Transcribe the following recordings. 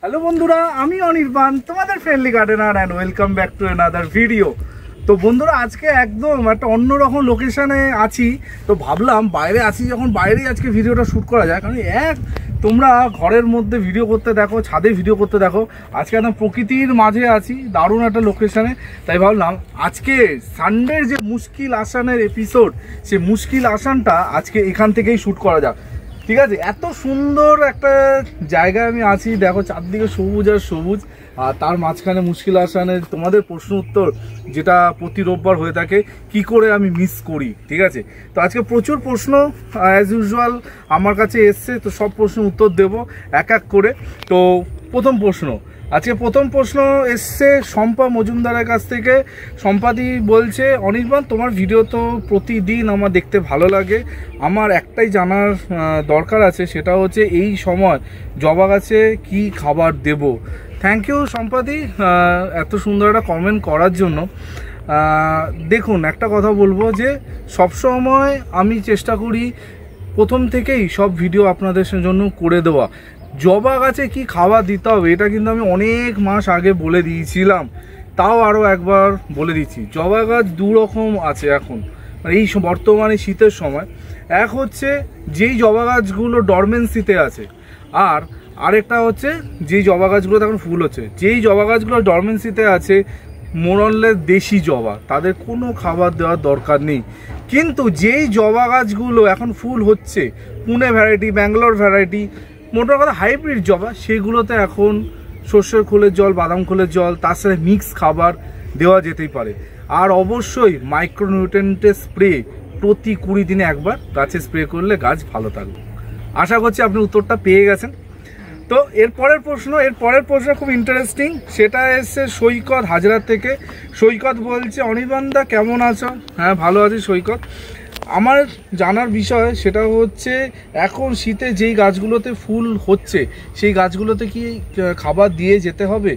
Hello বন্ধুরা, আমি অনির্বাণ, তোমাদের friendly gardener and welcome back to another video. তো বন্ধুরা, আজকে একদম একটা অন্যরকম লোকেশানে আছি। তো ভাবলাম বাইরে আছি যখন, বাইরেই আজকে ভিডিওটা শ্যুট করা যায়। কারণ তোমরা ঘরের মধ্যে ভিডিও করতে দেখো, ছাদে ভিডিও করতে দেখো, আজকে একদম প্রকৃতির মাঝে আছি, দারুণ একটা লোকেশানে। তাই ভাবলাম আজকে সানডের যে মুশকিল আসানের এপিসোড, সেই মুশকিল আসানটা আজকে এখান থেকেই শ্যুট করা যাক। ঠিক আছে, এত সুন্দর একটা জায়গায় আমি আছি, দেখো চারদিকে সবুজ আর সবুজ, আর তার মাঝখানে মুশকিল আসানের তোমাদের প্রশ্ন উত্তর, যেটা প্রতি রোববার হয়ে থাকে, কি করে আমি মিস করি। ঠিক আছে, তো আজকে প্রচুর প্রশ্ন অ্যাজ ইউজুয়াল আমার কাছে এসছে, তো সব প্রশ্নের উত্তর দেব এক এক করে। তো আজকে প্রথম প্রশ্ন এসছে শম্পা মজুমদারের কাছ থেকে। শম্পাদি বলছে, অনির্বাণ তোমার ভিডিও তো প্রতিদিন আমার দেখতে ভালো লাগে, আমার একটাই জানার দরকার আছে, সেটা হচ্ছে এই সময় জবা গাছে কি খাবার দেব। থ্যাংক ইউ শম্পাদি এত সুন্দর একটা কমেন্ট করার জন্য। দেখুন, একটা কথা বলবো যে সবসময় আমি চেষ্টা করি প্রথম থেকেই সব ভিডিও আপনাদের জন্য করে দেওয়া। জবা গাছে কি খাবার দিতে হবে এটা কিন্তু আমি অনেক মাস আগে বলে দিয়েছিলাম, তাও আরও একবার বলে দিচ্ছি। জবা গাছ দু রকম আছে এখন, মানে এই বর্তমানে শীতের সময়। এক হচ্ছে যেই জবা গাছগুলো ডরমেন্সিতে আছে, আর আরেকটা হচ্ছে যেই জবা গাছগুলো এখন ফুল হচ্ছে। যেই জবা গাছগুলো ডরমেন্সিতে আছে, মোরলের দেশি জবা, তাদের কোনো খাবার দেওয়ার দরকার নেই। কিন্তু যেই জবা গাছগুলো এখন ফুল হচ্ছে, পুনে ভ্যারাইটি, ব্যাঙ্গালোর ভ্যারাইটি, মোটা কথা হাইব্রিড জবা, সেগুলোতে এখন সর্ষের খোলের জল, বাদাম খোলের জল, তার সাথে মিক্স খাবার দেওয়া যেতেই পারে। আর অবশ্যই মাইক্রোনিউট্রিয়েন্টের স্প্রে প্রতি 20 দিনে একবার গাছে স্প্রে করলে গাছ ভালো থাকবে। আশা করছি আপনি উত্তরটা পেয়ে গেছেন। তো এরপরের প্রশ্ন খুব ইন্টারেস্টিং, সেটা এসছে সৈকত হাজরার থেকে। সৈকত বলছে, অনির্বাণদা কেমন আছো? হ্যাঁ, ভালো আছি সৈকত। আমার জানার বিষয় সেটা হচ্ছে, এখন শীতে যেই গাছগুলোতে ফুল হচ্ছে সেই গাছগুলোতে কি খাবার দিয়ে যেতে হবে?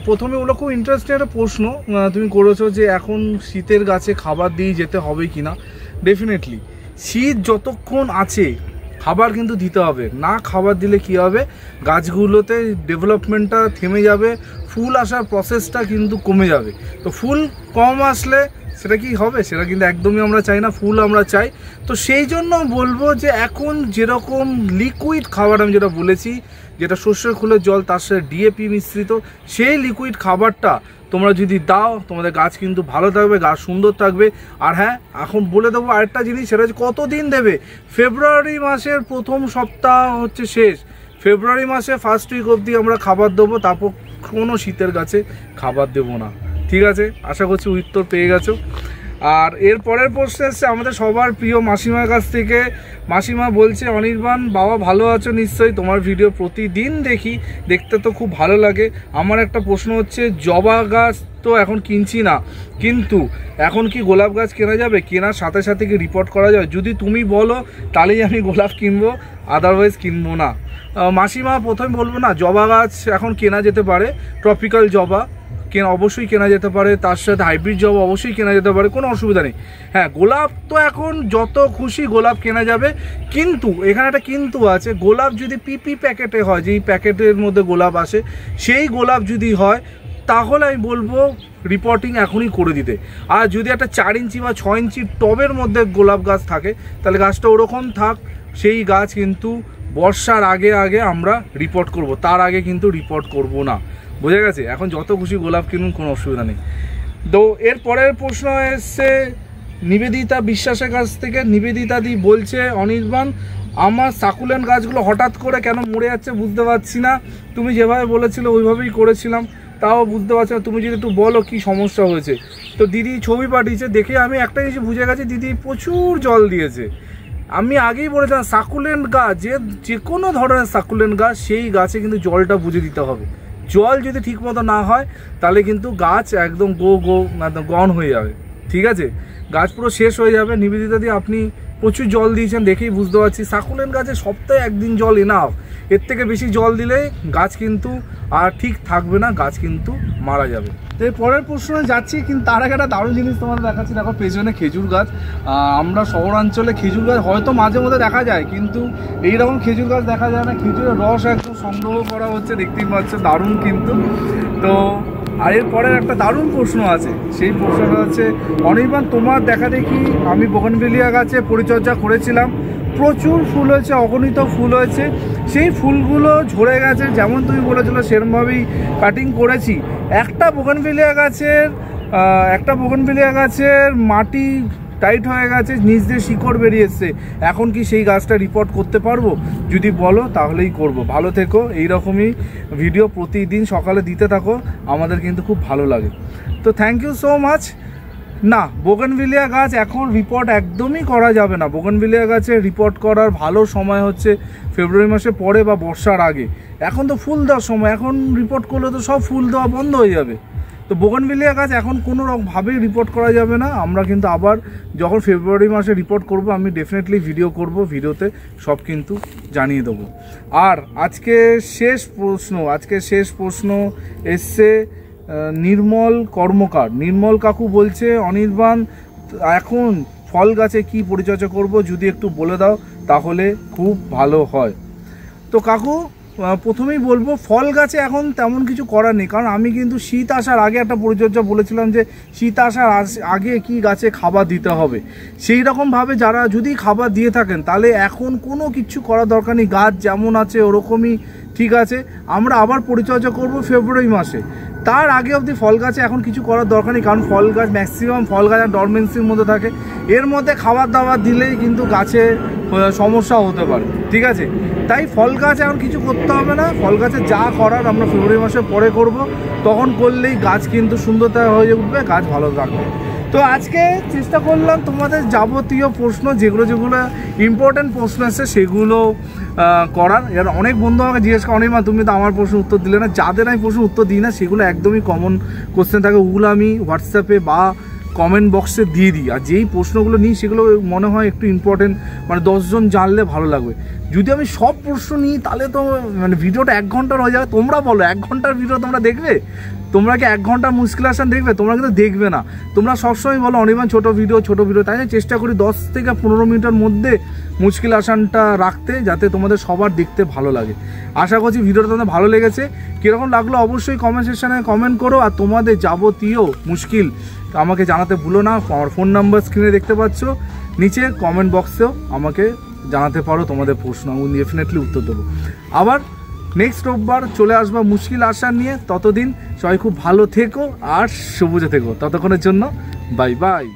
প্রথমে ওগুলো খুব ইন্টারেস্টিং একটা প্রশ্ন তুমি করেছো, যে এখন শীতের গাছে খাবার দিয়ে যেতে হবে কি না। ডেফিনেটলি শীত যতক্ষণ আছে খাবার কিন্তু দিতে হবে। না খাবার দিলে কি হবে, গাছগুলোতে ডেভেলপমেন্টটা থেমে যাবে, ফুল আসার প্রসেসটা কিন্তু কমে যাবে। তো ফুল কম আসলে সেটা কি হবে, সেটা কিন্তু একদমই আমরা চাই না, ফুল আমরা চাই। তো সেই জন্য বলবো যে এখন যেরকম লিকুইড খাবার আমি যেটা বলেছি, যেটা সর্ষের খোলের জল তার সাথে ডিএপি মিশ্রিত, সেই লিকুইড খাবারটা তোমরা যদি দাও, তোমাদের গাছ কিন্তু ভালো থাকবে, গাছ সুন্দর থাকবে। আর হ্যাঁ, এখন বলে দেবো আরেকটা জিনিস, সেটা হচ্ছে কতদিন দেবে। ফেব্রুয়ারি মাসের প্রথম সপ্তাহ হচ্ছে শেষ, ফেব্রুয়ারি মাসে ফার্স্ট উইক অবধি আমরা খাবার দেবো, তারপর কোনো শীতের গাছে খাবার দেবো না। ঠিক আছে, আশা করছি উত্তর পেয়ে গেছো। আর এর পরের প্রশ্ন এসছে আমাদের সবার প্রিয় মাসিমার কাছ থেকে। মাসিমা বলছে, অনির্বাণ বাবা ভালো আছো নিশ্চয়ই, তোমার ভিডিও প্রতিদিন দেখি, দেখতে তো খুব ভালো লাগে। আমার একটা প্রশ্ন হচ্ছে, জবা গাছ তো এখন কিনছি না, কিন্তু এখন কি গোলাপ গাছ কেনা যাবে? কেনার সাথে সাথে কি রিপোর্ট করা যাবে? যদি তুমি বলো তাহলেই আমি গোলাপ কিনবো, আদারওয়াইজ কিনবো না। মাসিমা, প্রথমে বলবো না, জবা গাছ এখন কেনা যেতে পারে, ট্রপিক্যাল জবা অবশ্যই কেনা যেতে পারে, তার সাথে হাইব্রিড জবা অবশ্যই কেনা যেতে পারে, কোনো অসুবিধা নেই। হ্যাঁ, গোলাপ তো এখন যত খুশি গোলাপ কেনা যাবে, কিন্তু এখানে একটা কিন্তু আছে। গোলাপ যদি পিপি প্যাকেটে হয়, যেই প্যাকেটের মধ্যে গোলাপ আসে, সেই গোলাপ যদি হয়, তাহলে আমি বলবো রিপোর্টিং এখনই করে দিতে। আর যদি একটা 4 ইঞ্চি বা 6 ইঞ্চি টবের মধ্যে গোলাপ গাছ থাকে, তাহলে গাছটা ওরকম থাক, সেই গাছ কিন্তু বর্ষার আগে আগে আমরা রিপোর্ট করব, তার আগে কিন্তু রিপোর্ট করব না। বোঝা গেছে? এখন যত খুশি গোলাপ কিনুন, কোনো অসুবিধা নেই। তো এর পরের প্রশ্ন এসছে নিবেদিতা বিশ্বাসের কাছ থেকে। নিবেদিতা দি বলছে, অনির্বাণ আমার সাকুলেন্ট গাছগুলো হঠাৎ করে কেন মরে যাচ্ছে বুঝতে পারছি না, তুমি যেভাবে বলেছিলে ওইভাবেই করেছিলাম, তাও বুঝতে পারছি না, তুমি যদি একটু বলো কি সমস্যা হয়েছে। তো দিদি ছবি পাঠিয়েছে, দেখে আমি একটা জিনিস বুঝে গেছি, দিদি প্রচুর জল দিয়েছে। আমি আগেই বলেছিলাম, সাকুলেন্ট গাছ, যে কোনো ধরনের সাকুলেন্ট গাছ, সেই গাছে কিন্তু জলটা বুঝে দিতে হবে। জল যদি ঠিক মতো না হয়, তাহলে কিন্তু গাছ একদম গন হয়ে যাবে। ঠিক আছে, গাছ পুরো শেষ হয়ে যাবে। নিবেদিতা দিয়ে আপনি প্রচুর জল দিয়েছেন, দেখেই বুঝতে পারছি। সাকুলেন্ট গাছে সপ্তাহে 1 দিন জল এনাফ, এর থেকে বেশি জল দিলে গাছ কিন্তু আর ঠিক থাকবে না, গাছ কিন্তু মারা যাবে। তো এর পরের প্রশ্নে যাচ্ছি, কিন্তু তার আগে একটা দারুণ জিনিস তোমাদের দেখাচ্ছি। দেখো পেছনে খেজুর গাছ। আমরা শহরাঞ্চলে খেজুর গাছ হয়তো মাঝে মধ্যে দেখা যায়, কিন্তু এইরকম খেজুর গাছ দেখা যায় না। খেজুরের রস একদম সংগ্রহ করা হচ্ছে, দেখতেই পাচ্ছ দারুণ কিন্তু। তো আর এরপরের একটা দারুণ প্রশ্ন আছে, সেই প্রশ্নটা হচ্ছে অনির্বাণ তোমার দেখা দেখি আমি বোগানভিলিয়া গাছে পরিচর্যা করেছিলাম, প্রচুর ফুল হয়েছে, অগণিত ফুল হয়েছে, সেই ফুলগুলো ঝরে গেছে যেমন তুমি বলেছিলে সেরকমভাবেই কাটিং করেছি। একটা বোগানভিলিয়া গাছের মাটি টাইট হয়ে গেছে, নিচ দিয়ে শিকড় বেরিয়ে এসছে, এখন কি সেই গাছটা রিপোর্ট করতে পারবো? যদি বলো তাহলেই করব। ভালো থেকো, এইরকমই ভিডিও প্রতিদিন সকালে দিতে থাকো, আমাদের কিন্তু খুব ভালো লাগে। তো থ্যাংক ইউ সো মাচ। না, বোগানভিলিয়া গাছ এখন রিপোর্ট একদমই করা যাবে না। বোগানভিলিয়া গাছে রিপোর্ট করার ভালো সময় হচ্ছে ফেব্রুয়ারি মাসে পরে বা বর্ষার আগে। এখন তো ফুল দেওয়ার সময়, এখন রিপোর্ট করলে তো সব ফুল দেওয়া বন্ধ হয়ে যাবে। তো বোগানভিলিয়া গাছ এখন কোনো রকমভাবেই রিপোর্ট করা যাবে না। আমরা কিন্তু আবার যখন ফেব্রুয়ারি মাসে রিপোর্ট করব আমি ডেফিনেটলি ভিডিও করব, ভিডিওতে সব কিন্তু জানিয়ে দেবো। আর আজকে শেষ প্রশ্ন এসছে নির্মল কর্মকার। নির্মল কাকু বলছে অনির্বাণ এখন ফল গাছে কি পরিচর্যা করব যদি একটু বলে দাও তাহলে খুব ভালো হয়। তো কাকু প্রথমেই বলবো ফল গাছে এখন তেমন কিছু করার নেই, কারণ আমি কিন্তু শীত আসার আগে একটা পরিচর্যা বলেছিলাম যে শীত আসার আগে কি গাছে খাবার দিতে হবে। সেই রকমভাবে যারা যদি খাবার দিয়ে থাকেন তাহলে এখন কোনো কিছু করার দরকার নেই, গাছ যেমন আছে ওরকমই ঠিক আছে। আমরা আবার পরিচর্যা করব ফেব্রুয়ারি মাসে, তার আগে অবধি ফল গাছে এখন কিছু করার দরকার নেই, কারণ ফল গাছ ম্যাক্সিমাম ফল গাছ ডরমেন্সির মধ্যে থাকে, এর মধ্যে খাবার দাবার দিলেই কিন্তু গাছে সমস্যা হতে পারে, ঠিক আছে। তাই ফল গাছ এখন কিছু করতে হবে না, ফল গাছে যা করার আমরা ফেব্রুয়ারি মাসে পরে করব, তখন করলেই গাছ কিন্তু সুন্দরতা হয়ে উঠবে, গাছ ভালো থাকবে। তো আজকে চেষ্টা করলাম তোমাদের যাবতীয় প্রশ্ন যেগুলো ইম্পর্টেন্ট প্রশ্ন আছে সেগুলো করার। এর অনেক বন্ধু আমাকে জিজ্ঞেস করে অনির্বাণ তুমি তো আমার প্রশ্ন উত্তর দিলে না। যাদের আমি প্রশ্ন উত্তর দিই না সেগুলো একদমই কমন কোশ্চেন থাকে, ওগুলো আমি হোয়াটসঅ্যাপে বা কমেন্ট বক্সে দিয়ে দিই। আর যেই প্রশ্নগুলো নিই সেগুলো মনে হয় একটু ইম্পর্টেন্ট, মানে 10 জন জানলে ভালো লাগবে। যদি আমি সব প্রশ্ন নিই তাহলে তো মানে ভিডিওটা 1 ঘন্টার হয়ে যাবে। তোমরা বলো 1 ঘন্টার ভিডিও তোমরা দেখবে? তোমরা কি 1 ঘন্টার মুশকিল আসান দেখবে? তোমরা কিন্তু দেখবে না। তোমরা সবসময় বলো অনির্বাণ ছোটো ভিডিও, তাই আমি চেষ্টা করি 10 থেকে 15 মিনিটের মধ্যে মুশকিল আসানটা রাখতে, যাতে তোমাদের সবার দেখতে ভালো লাগে। আশা করছি ভিডিওটা তোমাদের ভালো লেগেছে। কীরকম লাগলো অবশ্যই কমেন্ট সেকশানে কমেন্ট করো, আর তোমাদের যাবতীয় মুশকিল আমাকে জানাতে ভুলো না। আমার ফোন নাম্বার স্ক্রিনে দেখতে পাচ্ছ, নিচে কমেন্ট বক্সেও আমাকে জানাতে পারো তোমাদের প্রশ্ন, আমি ডেফিনেটলি উত্তর দেবো। আবার নেক্সট রোববার চলে আসবো মুশকিল আসান নিয়ে। ততদিন সবাই খুব ভালো থেকো আর সবুজে থেকো। ততক্ষণের জন্য বাই বাই।